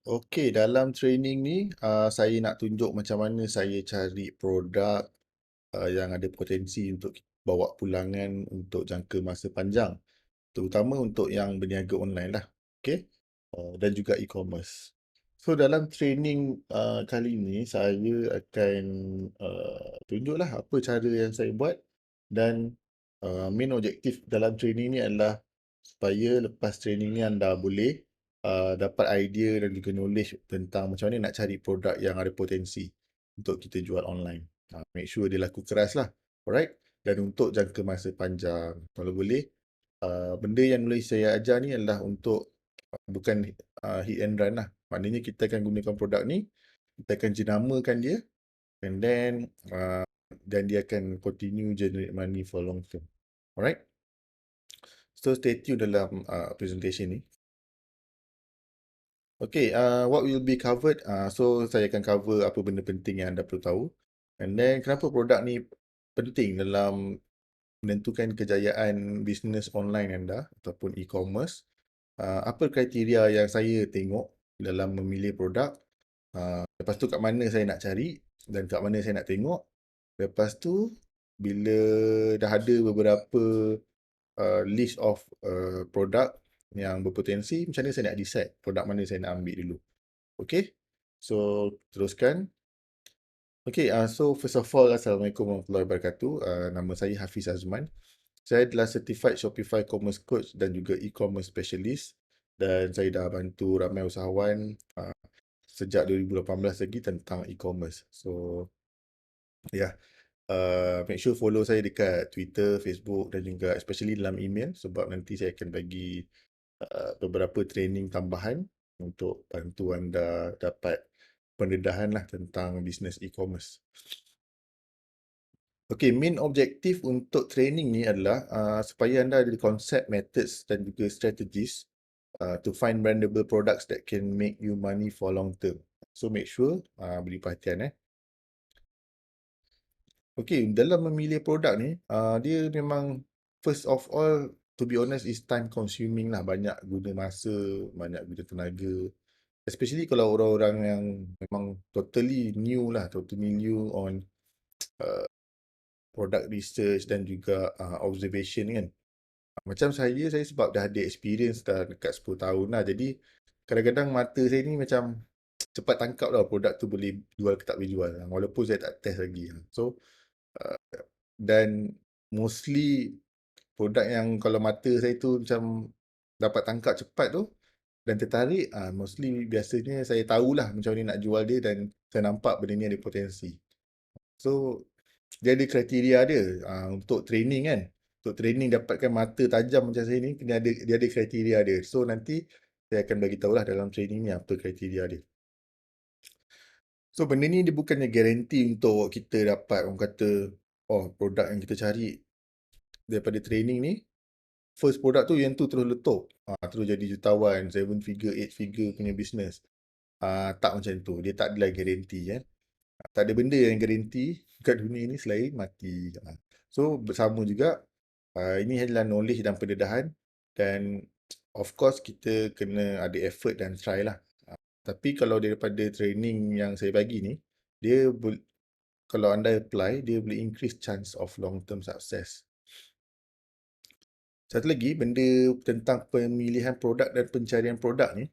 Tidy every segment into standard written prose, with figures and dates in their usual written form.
Okey, dalam training ni, saya nak tunjuk macam mana saya cari produk yang ada potensi untuk bawa pulangan untuk jangka masa panjang. Terutama untuk yang berniaga online lah. Okey? Dan juga e-commerce. So, dalam training kali ni, saya akan tunjuklah apa cara yang saya buat dan main objektif dalam training ni adalah supaya lepas training ni anda boleh dapat idea dan juga knowledge tentang macam mana nak cari produk yang ada potensi untuk kita jual online. Make sure dia laku keras lah. Alright? Dan untuk jangka masa panjang. Kalau boleh, benda yang boleh saya ajar ni adalah untuk bukan hit and run lah. Maknanya kita akan gunakan produk ni, kita akan jenamakan dia, and then dan dia akan continue generate money for long term. Alright? So stay tune dalam presentation ni. Okay, what will be covered? So saya akan cover apa benda penting yang anda perlu tahu. And then kenapa produk ni penting dalam menentukan kejayaan bisnes online anda ataupun e-commerce. Apa kriteria yang saya tengok dalam memilih produk. Lepas tu kat mana saya nak cari dan kat mana saya nak tengok. Lepas tu bila dah ada beberapa list of produk yang berpotensi, macam mana saya nak decide produk mana saya nak ambil dulu. Okay, so teruskan. Okay, so first of all, Assalamualaikum warahmatullahi wabarakatuh. Nama saya Hafiz Azman. Saya adalah Certified Shopify Commerce Coach dan juga e-commerce specialist. Dan saya dah bantu ramai usahawan sejak 2018 lagi tentang e-commerce. So, yeah. Make sure follow saya dekat Twitter, Facebook dan juga especially dalam email sebab nanti saya akan bagi beberapa training tambahan untuk bantu anda dapat pendedahan lah tentang bisnes e-commerce. Okay, main objektif untuk training ni adalah supaya anda ada konsep, methods dan juga strategies to find brandable products that can make you money for long term. So make sure beri perhatian. Okay, dalam memilih produk ni, dia memang first of all, to be honest, is time consuming lah. Banyak guna masa, banyak guna tenaga. Especially kalau orang-orang yang memang totally new lah, totally new on product research dan juga observation kan. Macam saya sebab dah ada experience dah dekat 10 tahun lah. Jadi, kadang-kadang mata saya ni macam cepat tangkap lah produk tu boleh jual ke tak boleh jual. Walaupun saya tak test lagi. So, dan mostly produk yang kalau mata saya tu macam dapat tangkap cepat tu dan tertarik, mostly biasanya saya tahulah macam mana nak jual dia dan saya nampak benda ni ada potensi. So, dia ada kriteria dia untuk training kan. Untuk training dapatkan mata tajam macam saya ni, dia ada kriteria dia. So, nanti saya akan bagi tahulah dalam training ni apa kriteria dia. So, benda ni dia bukannya garanti untuk kita dapat, orang kata, oh, produk yang kita cari daripada training ni, first produk tu yang tu terus letup. Terus jadi jutawan, 7 figure, 8 figure punya business. Tak macam tu. Dia tak adalah garanti kan. Tak ada benda yang garanti kat dunia ni selain mati. So, bersama juga, ini adalah knowledge dan pendedahan dan of course kita kena ada effort dan try lah. Tapi kalau daripada training yang saya bagi ni, dia kalau anda apply, dia boleh increase chance of long term success. Satu lagi, benda tentang pemilihan produk dan pencarian produk ni,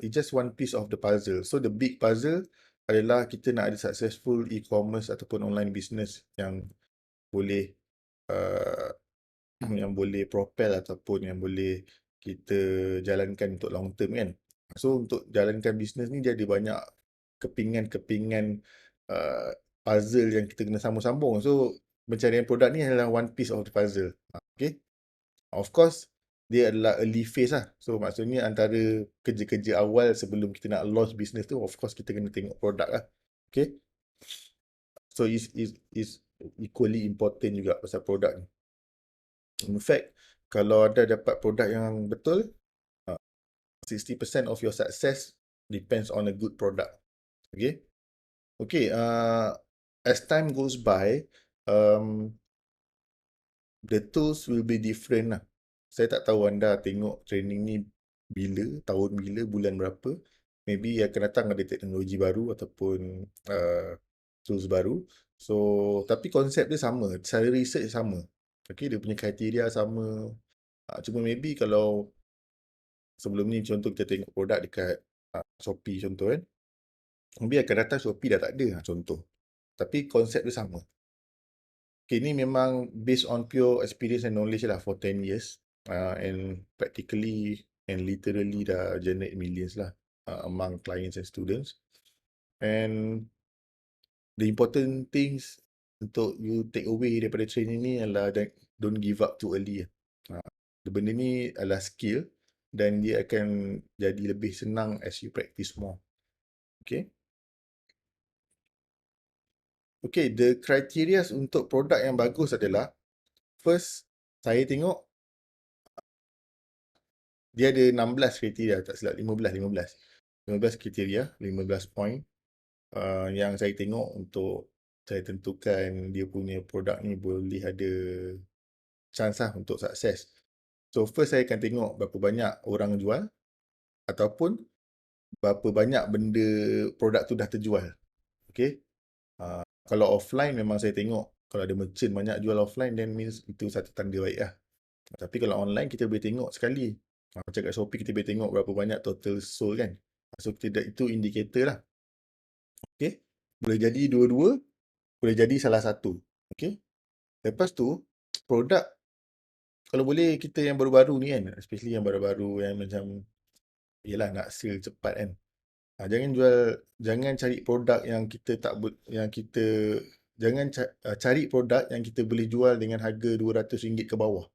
it's just one piece of the puzzle. So, the big puzzle adalah kita nak ada successful e-commerce ataupun online business yang boleh uh, yang boleh propel ataupun yang boleh kita jalankan untuk long term kan. So, untuk jalankan bisnes ni dia ada banyak kepingan-kepingan puzzle yang kita kena sambung-sambung. So, pencarian produk ni adalah one piece of the puzzle. Okay. Of course, dia adalah early phase lah. So, maksudnya antara kerja-kerja awal sebelum kita nak launch business tu, of course kita kena tengok produk lah. Okay. So, is equally important juga pasal produk ni. In fact, kalau anda dapat produk yang betul, 60% of your success depends on a good product. Okay. Okay, as time goes by, the tools will be different lah. Saya tak tahu anda tengok training ni bila, tahun bila, bulan berapa. maybe akan datang ada teknologi baru ataupun tools baru. So, tapi konsep dia sama, cara research sama. Okay, dia punya kriteria sama. Cuma maybe kalau sebelum ni contoh kita tengok produk dekat Shopee contoh kan, maybe akan datang Shopee dah tak ada contoh. Tapi konsep dia sama. Okay, ni memang based on pure experience and knowledge lah for 10 years. And practically and literally dah generate millions lah among clients and students. And the important things untuk you take away daripada training ni adalah don't give up too early. Benda ni adalah skill dan dia akan jadi lebih senang as you practice more. Okay. Okay, the criteria untuk produk yang bagus adalah first, saya tengok dia ada 16 kriteria, tak silap 15 kriteria, 15 point yang saya tengok untuk saya tentukan dia punya produk ni boleh ada chance lah untuk sukses. So first saya akan tengok berapa banyak orang jual ataupun berapa banyak benda produk tu dah terjual. Okay. Kalau offline memang saya tengok kalau ada merchant banyak jual offline then means itu satu tanda baik lah. Tapi kalau online kita boleh tengok sekali. Macam kat Shopee kita boleh tengok berapa banyak total sold kan. So itu indikator lah. Okay. Boleh jadi dua-dua, boleh jadi salah satu. Okay. Lepas tu, produk, kalau boleh kita yang baru-baru ni kan, especially yang baru-baru yang macam, yelah nak sale cepat kan. Jangan cari produk yang kita tak, yang kita, cari produk yang kita boleh jual dengan harga RM200 ke bawah.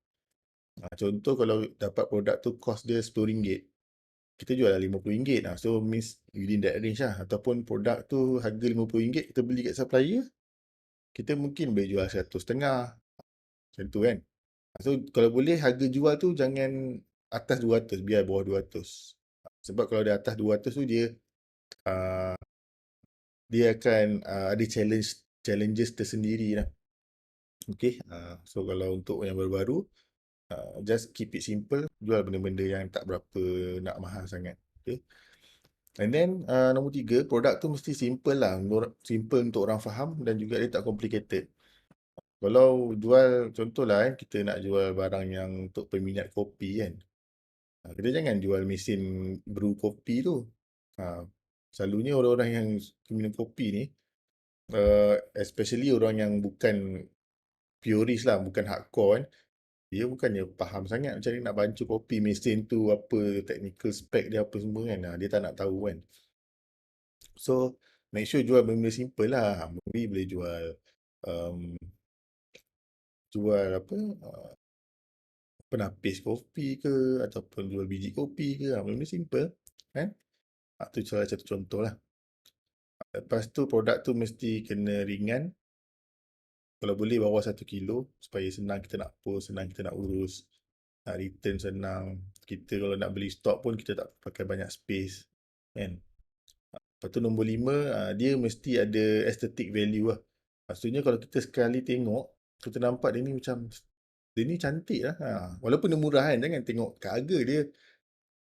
Contoh kalau dapat produk tu cost dia RM10, kita jual lah RM50. So means within that range lah. Ataupun produk tu harga RM50, kita beli kat supplier, kita mungkin boleh jual RM100.5. Macam tu kan. So kalau boleh harga jual tu jangan atas 200, biar bawah 200. Sebab kalau dia atas 200 tu uh, dia akan ada challenges tersendiri lah. Okay. So kalau untuk yang baru-baru, just keep it simple. Jual benda-benda yang tak berapa nak mahal sangat. Okay. And then nombor 3, produk tu mesti simple lah. Simple untuk orang faham dan juga dia tak complicated. Kalau jual, contohlah kita nak jual barang yang untuk peminat kopi kan. Kita jangan jual mesin brew kopi tu. Selalunya orang-orang yang minum kopi ni, especially orang yang bukan purist lah, bukan hardcore kan, dia bukannya faham sangat macam ni nak bancuh kopi, mesin tu apa, technical spec dia apa semua kan. Dia tak nak tahu kan. So, make sure jual benda simple lah. Maybe boleh um, jual apa, penapis kopi ke, ataupun jual biji kopi ke, benda simple kan. Itu salah satu contoh lah. Lepas tu produk tu mesti kena ringan. Kalau boleh bawah 1 kilo supaya senang kita nak post, senang kita nak urus, nak return senang. Kita kalau nak beli stok pun kita tak pakai banyak space kan. Lepas tu nombor 5, dia mesti ada aesthetic value lah. Maksudnya kalau kita sekali tengok, kita nampak dia ni macam, dia ni cantik lah. Walaupun dia murah kan, jangan tengok kat harga dia.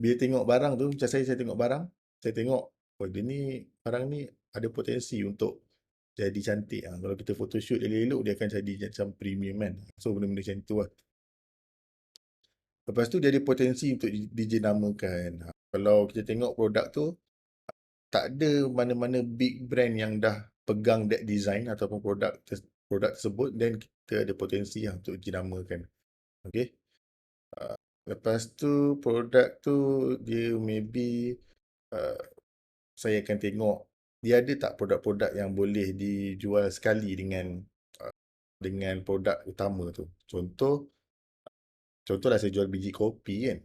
Bila tengok barang tu, macam saya tengok barang, saya tengok, oh dia ni, barang ni ada potensi untuk jadi cantik. Kalau kita photoshoot elok-elok, dia akan jadi macam premium kan. So benda-benda macam tu lah. Lepas tu dia ada potensi untuk dijenamakan. Kalau kita tengok produk tu, tak ada mana-mana big brand yang dah pegang that design ataupun produk tersebut, then kita ada potensi lah untuk jenamakan. Okay. Lepas tu produk tu dia maybe saya akan tengok dia ada tak produk-produk yang boleh dijual sekali dengan produk utama tu. Contohlah saya jual biji kopi kan.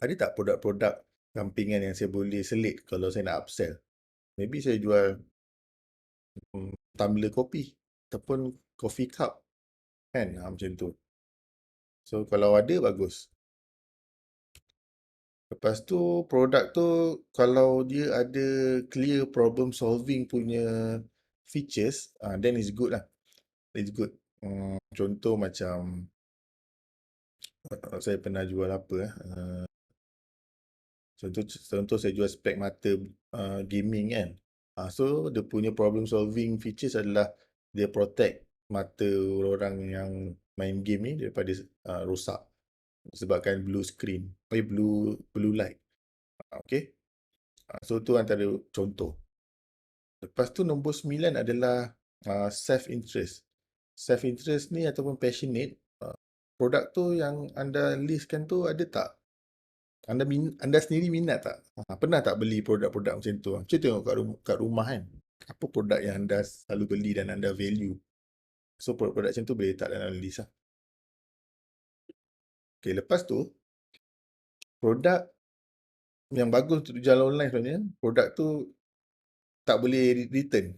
Ada tak produk-produk sampingan yang saya boleh selit kalau saya nak upsell? Maybe saya jual tumbler kopi ataupun coffee cup kan, macam tu. So kalau ada bagus. Lepas tu produk tu kalau dia ada clear problem solving punya features, then it's good lah. It's good. Contoh macam saya pernah jual apa Contoh saya jual spek mata gaming kan. So dia punya problem solving features adalah dia protect mata orang yang main game ni daripada rosak sebabkan blue screen, blue light. Okay. So tu antara contoh. Lepas tu nombor 9 adalah self interest. Self interest ni ataupun passionate, produk tu yang anda listkan tu ada tak? Anda sendiri minat tak? Pernah tak beli produk-produk macam tu? Cuba tengok kat rumah kan. Apa produk yang anda selalu beli dan anda value? So produk-produk macam tu boleh letak dalam list lah. Okay, lepas tu produk yang bagus untuk jual online sebenarnya, produk tu tak boleh return.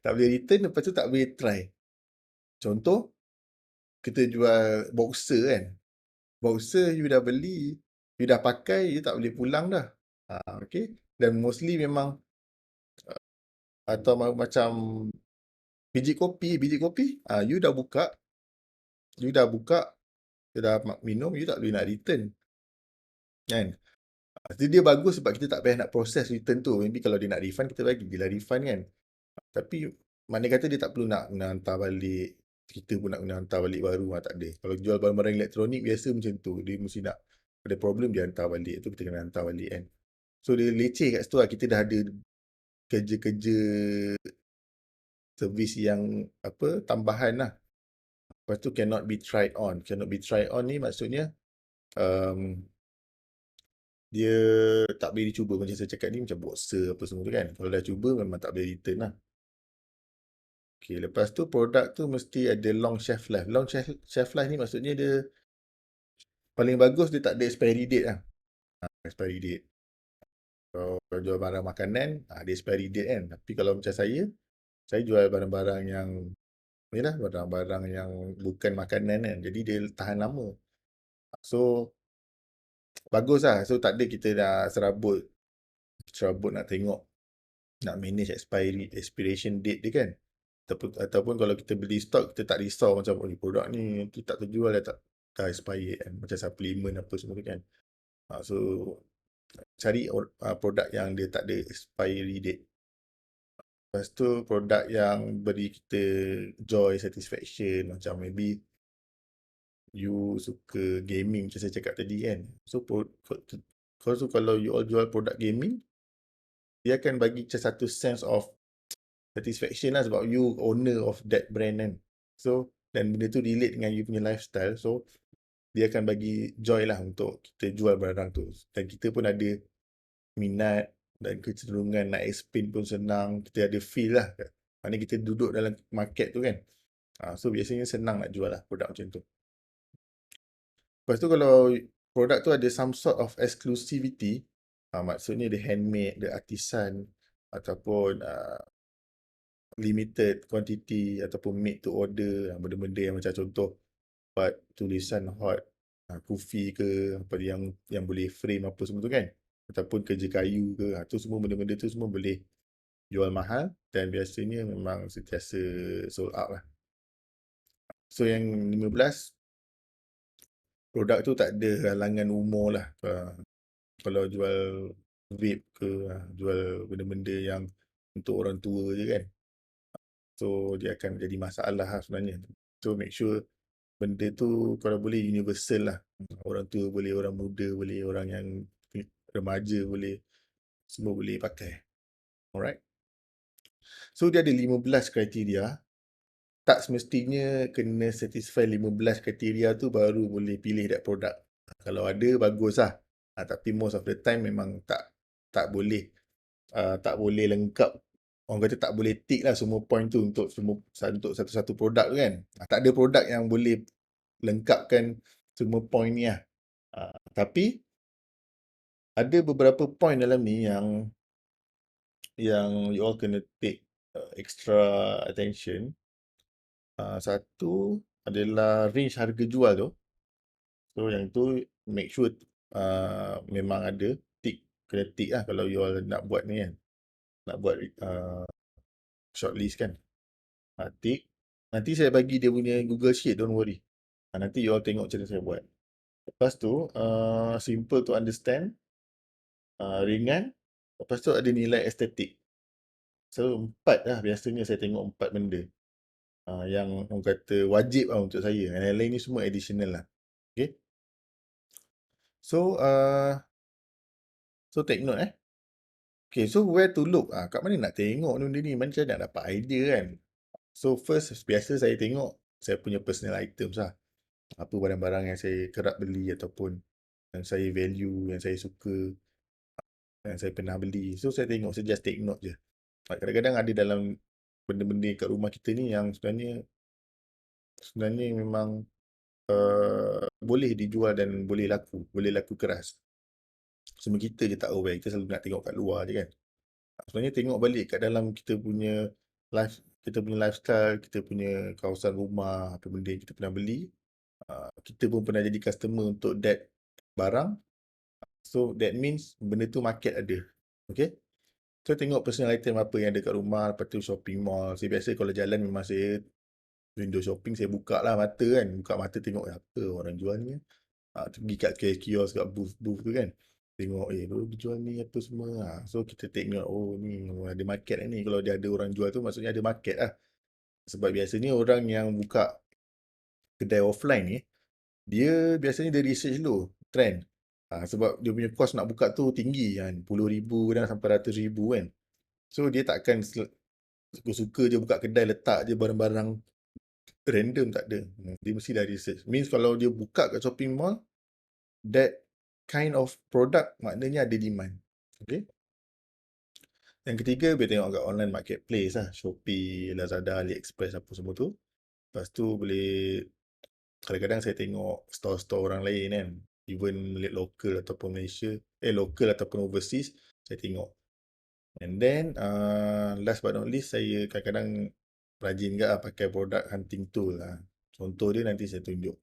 Tak boleh return, lepas tu tak boleh try. Contoh, kita jual boxer kan. Boxer you dah beli, you dah pakai, you tak boleh pulang dah. Okay. Dan mostly memang atau macam biji kopi, you dah buka, you dah minum, you tak boleh nak return. Kan? Jadi dia bagus sebab kita tak payah nak proses return tu. Maybe kalau dia nak refund, kita bagi dia lah refund kan. Tapi mana kata dia tak perlu nak hantar balik, kita pun nak kena hantar balik baru, tak ada. Kalau jual barang-barang elektronik biasa macam tu, dia mesti nak ada problem dia hantar balik, tu kita kena hantar balik kan. So dia leceh kat situ lah, kita dah ada kerja-kerja servis yang tambahan lah. Lepas tu cannot be tried on. Cannot be tried on ni maksudnya um, dia tak boleh dicuba macam saya cakap ni, macam boxer apa semua tu kan. Kalau dah cuba memang tak boleh return lah. Okay, lepas tu produk tu mesti ada long shelf life. Long shelf life ni maksudnya dia paling bagus dia tak ada expiry date lah. Expiry date. Kalau jual barang makanan, ada expiry date kan. Tapi kalau macam saya jual barang-barang yang ni lah, barang-barang yang bukan makanan kan. Jadi dia tahan lama. So, bagus lah. So, tak ada kita dah serabut nak tengok, nak manage expiration date dia kan. Ataupun kalau kita beli stok, kita tak risau macam produk ni kita tak terjual dah expired kan. Macam supplement apa semua tu kan. So, cari produk yang dia tak ada expiry date. Lepas tu produk yang beri kita joy, satisfaction. Macam maybe you suka gaming macam saya cakap tadi kan. So kalau you all jual produk gaming, dia akan bagi macam satu sense of satisfaction lah sebab you owner of that brand kan. So dan benda tu relate dengan you punya lifestyle. So dia akan bagi joy lah untuk kita jual barang tu. Dan kita pun ada minat dan kecenderungan nak explain pun senang. Kita ada feel lah. Mana kita duduk dalam market tu kan. So biasanya senang nak jual lah produk macam tu. Lepas tu kalau produk tu ada some sort of exclusivity, maksudnya dia handmade, dia artisan ataupun limited quantity ataupun made to order, benda-benda yang macam contoh buat tulisan hot, kufi ke apa yang boleh frame apa semua tu kan, ataupun kerja kayu ke, tu semua benda-benda tu semua boleh jual mahal dan biasanya memang sentiasa sold out lah. So yang 15 produk tu tak ada halangan umur lah. Kalau jual vape ke, jual benda-benda yang untuk orang tua je kan. So dia akan jadi masalah lah sebenarnya. So make sure benda tu kalau boleh universal lah. Orang tua boleh, orang muda boleh, orang yang remaja boleh, semua boleh pakai. Alright. So dia ada 15 kriteria. Tak semestinya kena satisfy 15 kriteria tu baru boleh pilih that produk. Kalau ada bagus lah. Tapi most of the time memang tak boleh tak boleh lengkap. Orang kata tak boleh tick lah semua point tu untuk satu-satu produk tu kan. Tak ada produk yang boleh lengkapkan semua point ni lah. Tapi ada beberapa point dalam ni yang you all kena take extra attention. Satu adalah range harga jual tu. So yang tu make sure memang ada kena tick lah kalau you all nak buat ni kan. Nak buat shortlist kan. Tick. Nanti saya bagi dia punya Google Sheet, don't worry. Nanti you all tengok macam mana saya buat. Lepas tu, simple to understand. ringan, lepas tu ada nilai estetik. So, 4 lah biasanya saya tengok 4 benda. Yang orang kata wajib lah untuk saya. Yang lain ni semua additional lah. Okay. So, take note Okay, so where to look? Kat mana nak tengok benda ni? Macam nak dapat idea kan? So, first, biasa saya tengok saya punya personal items lah. Apa barang-barang yang saya kerap beli ataupun yang saya value, yang saya suka, yang saya pernah beli. So, saya tengok, saya just take note je. Kadang-kadang ada dalam benda-benda kat rumah kita ni yang sebenarnya memang boleh dijual dan boleh laku keras. Cuma kita je tak aware, kita selalu nak tengok kat luar je kan. Sebenarnya tengok balik kat dalam kita punya lifestyle, kita punya kawasan rumah, apa benda yang kita pernah beli, kita pun pernah jadi customer untuk that barang. So that means benda tu market ada. Okay. So tengok personal item apa yang ada kat rumah, lepas tu shopping mall. Saya biasa kalau jalan memang saya window shopping saya buka lah mata kan. Buka mata tengok apa orang jual ni. Pergi kat kios kat booth tu kan. Tengok dia jual ni apa semua. So kita tengok ni ada market ni. Kalau dia ada orang jual tu maksudnya ada market lah. Sebab biasanya orang yang buka kedai offline ni, dia biasanya dia research dulu trend. Sebab dia punya cost nak buka tu tinggi kan. RM10,000 dan sampai RM100,000 kan. So dia takkan suka-suka je buka kedai letak je barang-barang random, tak ada. Dia mesti dah research. Means kalau dia buka kat shopping mall, that kind of product maknanya ada demand. Okay. Yang ketiga, boleh tengok kat online marketplace lah. Shopee, Lazada, AliExpress apa semua tu. Lepas tu boleh, kadang-kadang saya tengok store-store orang lain kan. Even local ataupun Malaysia, local ataupun overseas, saya tengok. And then, last but not least, saya kadang-kadang rajin juga lah pakai produk hunting tool lah. Contoh dia nanti saya tunjuk.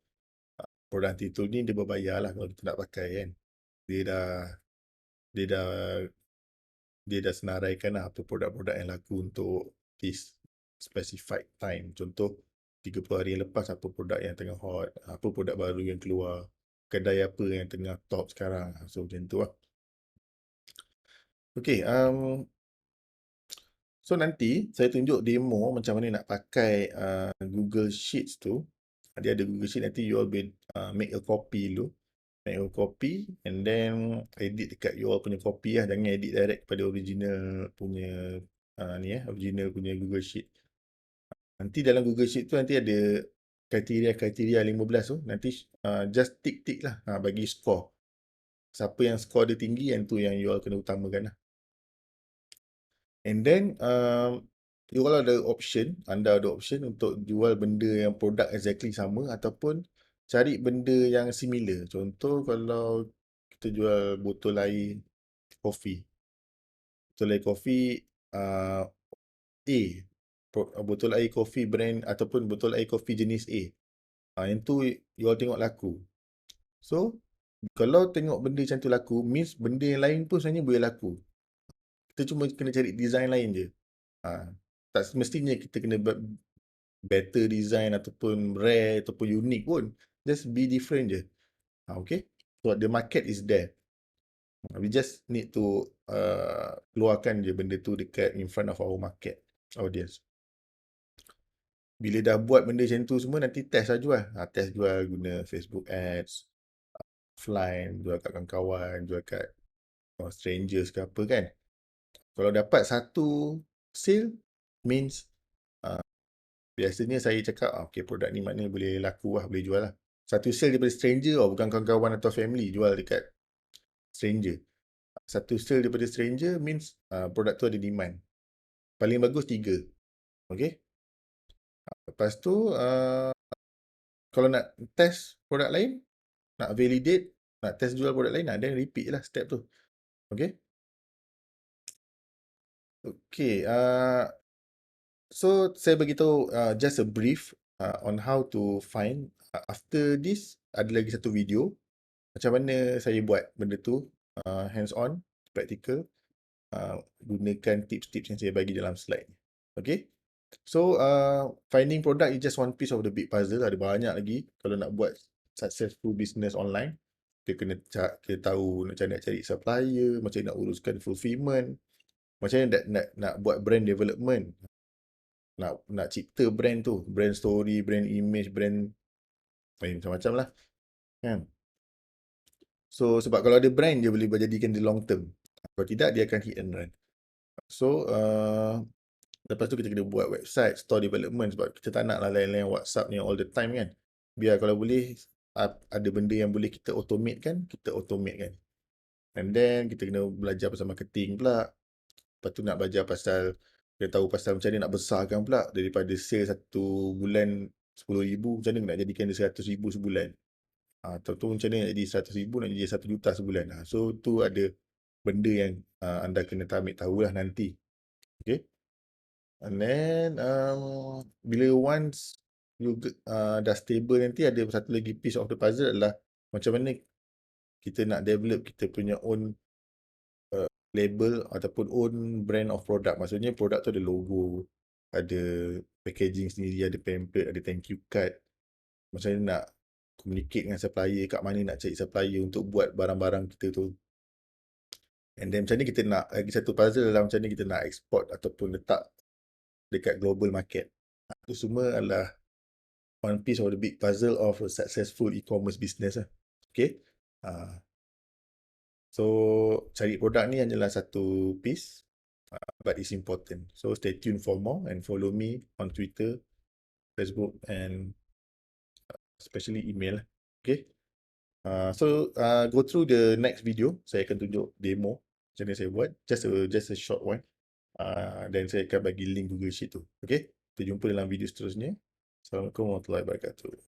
Produk hunting tool ni dia berbayar lah kalau kita nak pakai kan. Dia dah dia dah dia dah senaraikan lah apa produk-produk yang laku untuk this specified time. Contoh 30 hari yang lepas apa produk yang tengah hot, apa produk baru yang keluar, kedai apa yang tengah top sekarang. So macam tu lah. Okay, so nanti saya tunjuk demo macam mana nak pakai Google Sheets tu. Dia ada Google Sheet, nanti you all make a copy dulu. Make a copy and then edit dekat you all punya copy lah. Jangan edit direct pada original punya original punya Google Sheet. Nanti dalam Google Sheet tu nanti ada kriteria 15 tu. Nanti just tick lah, bagi score. Siapa yang score dia tinggi, yang tu yang you all kena utamakan lah. And then you all ada option, anda ada option untuk jual benda yang produk exactly sama ataupun cari benda yang similar. Contoh kalau kita jual botol air kopi. Botol air kopi A. Botol air kopi brand ataupun botol air kopi jenis A. Yang tu you all tengok laku. So, kalau tengok benda macam tu laku, means benda yang lain pun sebenarnya boleh laku. Kita cuma kena cari design lain je. Tak semestinya kita kena better design ataupun rare ataupun unik pun. Just be different je. Okay. So the market is there. We just need to keluarkan je benda tu dekat in front of our market audience. Bila dah buat benda macam tu semua, nanti test lah jual. Test jual guna Facebook ads, offline, jual kat kawan-kawan, jual kat strangers ke apa kan. Kalau dapat satu sale, means biasanya saya cakap, okay, produk ni maknanya boleh laku lah, boleh jual lah. Satu sale daripada stranger, bukan kawan-kawan atau family, jual dekat stranger. Satu sale daripada stranger means produk tu ada demand. Paling bagus 3. Okay. Lepas tu, kalau nak test produk lain, nak validate, nak test jual produk lain, then repeat lah step tu. Okay. Okay. So, saya beritahu just a brief on how to find. After this, ada lagi satu video macam mana saya buat benda tu, hands on, practical, gunakan tips-tips yang saya bagi dalam slide. Okay. So, finding product is just one piece of the big puzzle. Ada banyak lagi kalau nak buat successful business online. kita tahu macam mana nak cari supplier, macam mana nak uruskan fulfillment, macam mana nak buat brand development, nak cipta brand tu, brand story, brand image, brand macam-macam lah kan. So sebab kalau ada brand dia boleh berjadikan dia long term, kalau tidak dia akan hit and run. So lepas tu kita kena buat website, store development, sebab kita tak nak lah lain-lain WhatsApp ni all the time kan. Biar kalau boleh ada benda yang boleh kita automate kan, kita automate kan. And then kita kena belajar pasal marketing pula. Lepas tu nak belajar pasal, kita tahu pasal macam mana nak besarkan pula, daripada sale satu bulan 10,000, macam mana nak jadikan dia 100,000 sebulan. Atau macam mana nak jadi 100,000 nak jadi 1 juta sebulan. So tu ada benda yang anda kena ambil tahulah nanti. Okay. And then bila once you dah stable nanti, ada satu lagi piece of the puzzle adalah macam mana kita nak develop kita punya own label ataupun own brand of product. Maksudnya produk tu ada logo, ada packaging sendiri, ada pamphlet, ada thank you card. Macam mana nak communicate dengan supplier, kat mana nak cari supplier untuk buat barang-barang kita tu. And then macam ni kita nak, lagi satu puzzle adalah macam ni kita nak export ataupun letak dekat global market. Itu semua adalah one piece of the big puzzle of a successful e-commerce business lah. Okay. So cari produk ni hanyalah satu piece, but it's important. So stay tuned for more and follow me on Twitter, Facebook, and especially email. Okay. So go through the next video. Saya akan tunjuk demo macam mana saya buat. Just a short one. Dan saya akan bagi link Google Sheet tu. Okay. Kita jumpa dalam video seterusnya. Assalamualaikum warahmatullahi wabarakatuh.